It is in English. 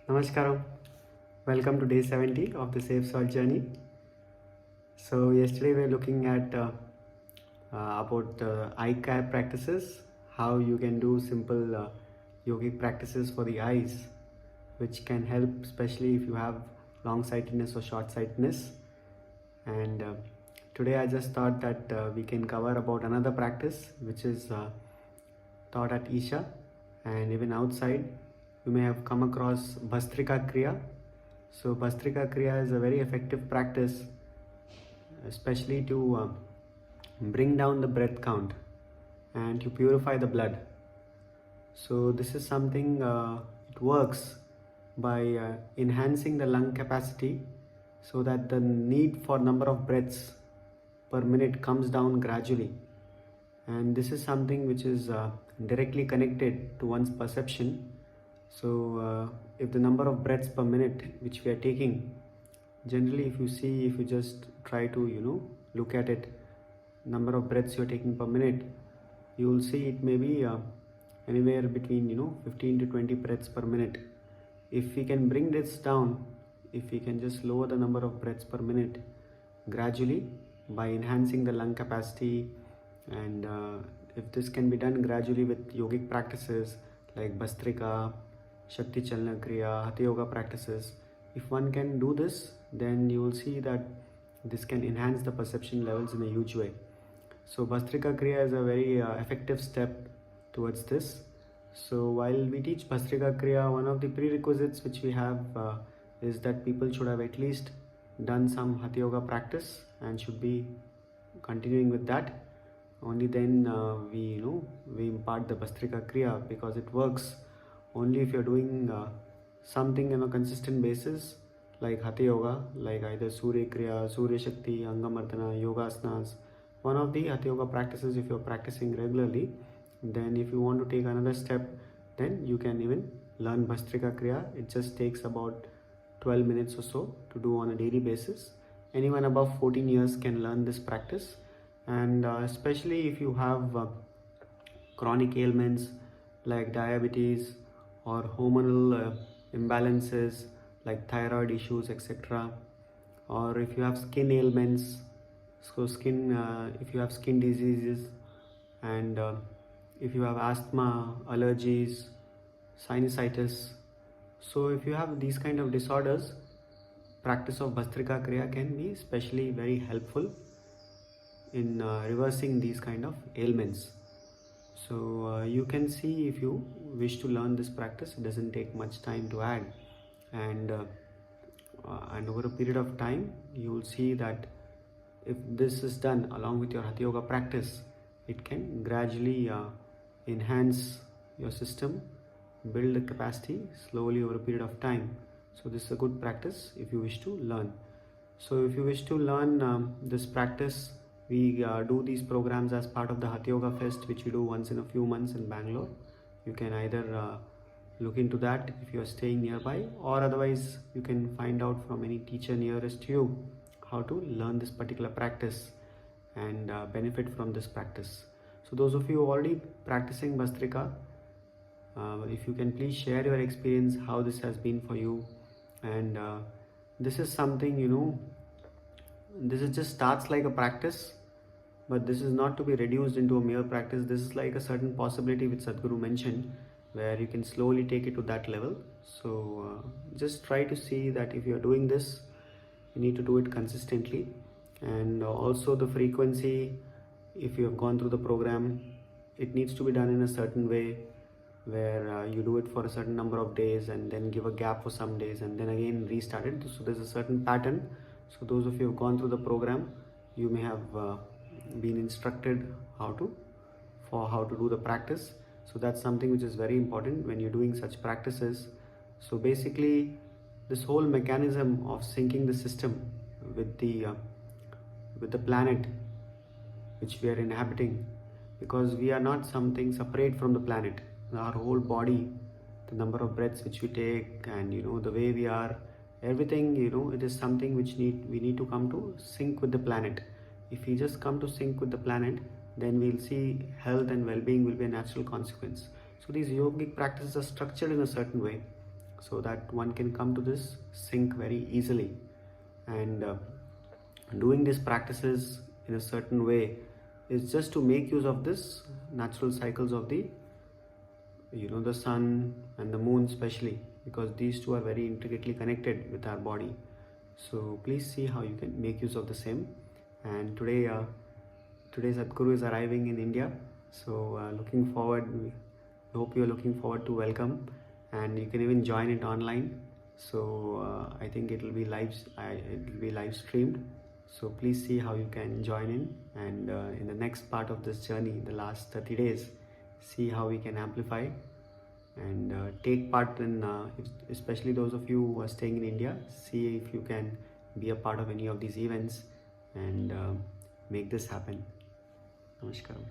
Namaskaram. Welcome to day 70 of the Safe Salt journey. So yesterday we were looking at about eye care practices, how you can do simple yogic practices for the eyes, which can help especially if you have long sightedness or short sightedness. And today I just thought that we can cover about another practice which is taught at Isha and even outside. You may have come across Bhastrika Kriya. So Bhastrika Kriya is a very effective practice, especially to bring down the breath count and to purify the blood. So this is something, it works by enhancing the lung capacity so that the need for number of breaths per minute comes down gradually. And this is something which is directly connected to one's perception. So if the number of breaths per minute which we are taking, generally if you just try to look at it, number of breaths you are taking per minute, you will see it may be anywhere between 15 to 20 breaths per minute. If we can bring this down, if we can just lower the number of breaths per minute gradually by enhancing the lung capacity, and if this can be done gradually with yogic practices like Bhastrika, Shakti Chalana Kriya, Hatha Yoga practices, if one can do this, then you will see that this can enhance the perception levels in a huge way. So Bhastrika Kriya is a very effective step towards this. So while we teach Bhastrika Kriya, one of the prerequisites which we have is that people should have at least done some Hatha Yoga practice and should be continuing with that. Only then we impart the Bhastrika Kriya, because it works only if you're doing something on a consistent basis like Hatha Yoga, like either Surya Kriya, Surya Shakti, Angamardana, Yoga Asanas. One of the Hatha Yoga practices, if you're practicing regularly, then if you want to take another step, then you can even learn Bhastrika Kriya. It just takes about 12 minutes or so to do on a daily basis. Anyone above 14 years can learn this practice, and especially if you have chronic ailments like diabetes or hormonal imbalances like thyroid issues, etc., or if you have skin ailments, so if you have skin diseases, and if you have asthma, allergies, sinusitis. So if you have these kind of disorders, practice of Bhastrika Kriya can be especially very helpful in reversing these kind of ailments. So you can see, if you wish to learn this practice, it doesn't take much time to add, and over a period of time you will see that if this is done along with your Hatha Yoga practice, it can gradually enhance your system, build the capacity slowly over a period of time. So this is a good practice if you wish to learn. So if you wish to learn this practice, we do these programs as part of the Hatha Yoga Fest, which we do once in a few months in Bangalore. You can either look into that if you are staying nearby, or otherwise you can find out from any teacher nearest to you how to learn this particular practice and benefit from this practice. So those of you already practicing Bhastrika, if you can please share your experience, how this has been for you. And this is something, this is just starts like a practice, but this is not to be reduced into a mere practice. This is like a certain possibility which Sadhguru mentioned, where you can slowly take it to that level. So just try to see that if you are doing this, you need to do it consistently, and also the frequency. If you have gone through the program, it needs to be done in a certain way, where you do it for a certain number of days and then give a gap for some days and then again restart it. So there's a certain pattern. So those of you who have gone through the program, you may have been instructed how to do the practice. So that's something which is very important when you're doing such practices. So basically, this whole mechanism of syncing the system with the planet which we are inhabiting, because we are not something separate from the planet. Our whole body, the number of breaths which we take, and the way we are, everything, it is something which we need to come to sync with the planet. If we just come to sync with the planet, then we'll see health and well-being will be a natural consequence. So these yogic practices are structured in a certain way. so that one can come to this sync very easily. And doing these practices in a certain way is just to make use of this natural cycles of the the sun and the moon, especially because these two are very intricately connected with our body. So please see how you can make use of the same. And today Sadhguru is arriving in India, so looking forward. We hope you are looking forward to welcome, and you can even join it online. So I think it will be live streamed. So please see how you can join in, and in the next part of this journey, the last 30 days, see how we can amplify and take part in, especially those of you who are staying in India, see if you can be a part of any of these events and make this happen. Namaskaram.